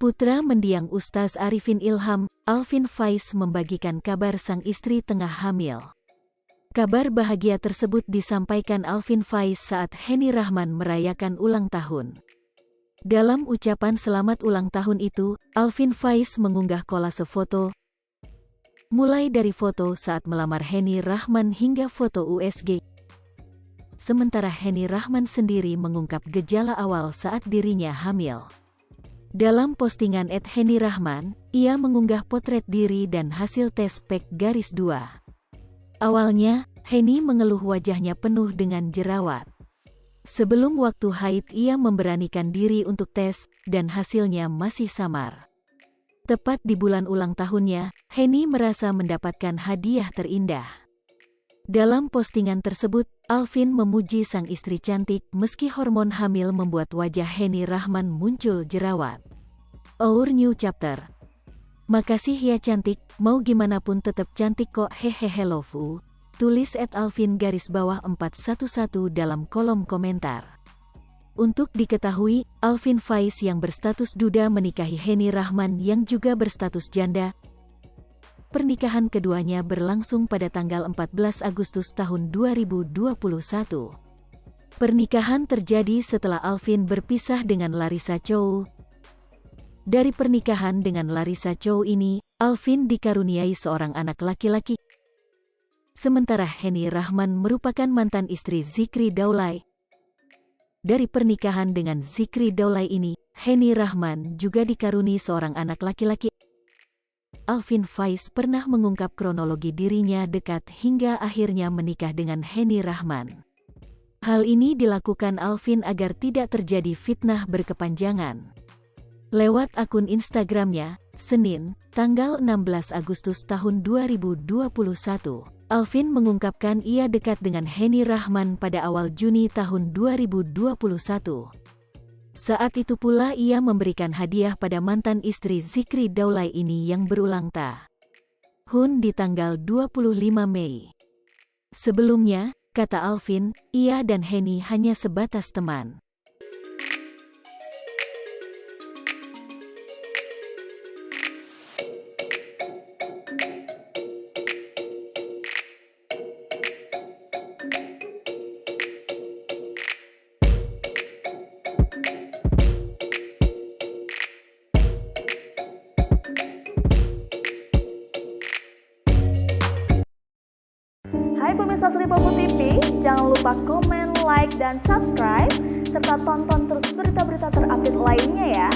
Putra mendiang Ustaz Arifin Ilham, Alvin Faiz membagikan kabar sang istri tengah hamil. Kabar bahagia tersebut disampaikan Alvin Faiz saat Henny Rahman merayakan ulang tahun. Dalam ucapan selamat ulang tahun itu, Alvin Faiz mengunggah kolase foto, mulai dari foto saat melamar Henny Rahman hingga foto USG. Sementara Henny Rahman sendiri mengungkap gejala awal saat dirinya hamil. Dalam postingan @Henny Rahman, ia mengunggah potret diri dan hasil tes PEG-2. Awalnya, Henny mengeluh wajahnya penuh dengan jerawat. Sebelum waktu haid ia memberanikan diri untuk tes, dan hasilnya masih samar. Tepat di bulan ulang tahunnya, Henny merasa mendapatkan hadiah terindah. Dalam postingan tersebut, Alvin memuji sang istri cantik meski hormon hamil membuat wajah Henny Rahman muncul jerawat. Our new chapter. Makasih ya cantik, mau gimana pun tetap cantik kok hehehe love you. Tulis @Alvin_411 dalam kolom komentar. Untuk diketahui, Alvin Faiz yang berstatus duda menikahi Henny Rahman yang juga berstatus janda. Pernikahan keduanya berlangsung pada tanggal 14 Agustus tahun 2021. Pernikahan terjadi setelah Alvin berpisah dengan Larissa Chow. Dari pernikahan dengan Larissa Chow ini, Alvin dikaruniai seorang anak laki-laki. Sementara Henny Rahman merupakan mantan istri Zikri Daulay. Dari pernikahan dengan Zikri Daulay ini, Henny Rahman juga dikaruniai seorang anak laki-laki. Alvin Faiz pernah mengungkap kronologi dirinya dekat hingga akhirnya menikah dengan Henny Rahman. Hal ini dilakukan Alvin agar tidak terjadi fitnah berkepanjangan. Lewat akun Instagramnya, Senin, tanggal 16 Agustus tahun 2021, Alvin mengungkapkan ia dekat dengan Henny Rahman pada awal Juni tahun 2021. Saat itu pula ia memberikan hadiah pada mantan istri Zikri Daulay ini yang berulang tahun di tanggal 25 Mei. Sebelumnya, kata Alvin, ia dan Henny hanya sebatas teman. Hai pemirsa Sri Popo TV, jangan lupa komen, like, dan subscribe, serta tonton terus berita-berita terupdate lainnya ya.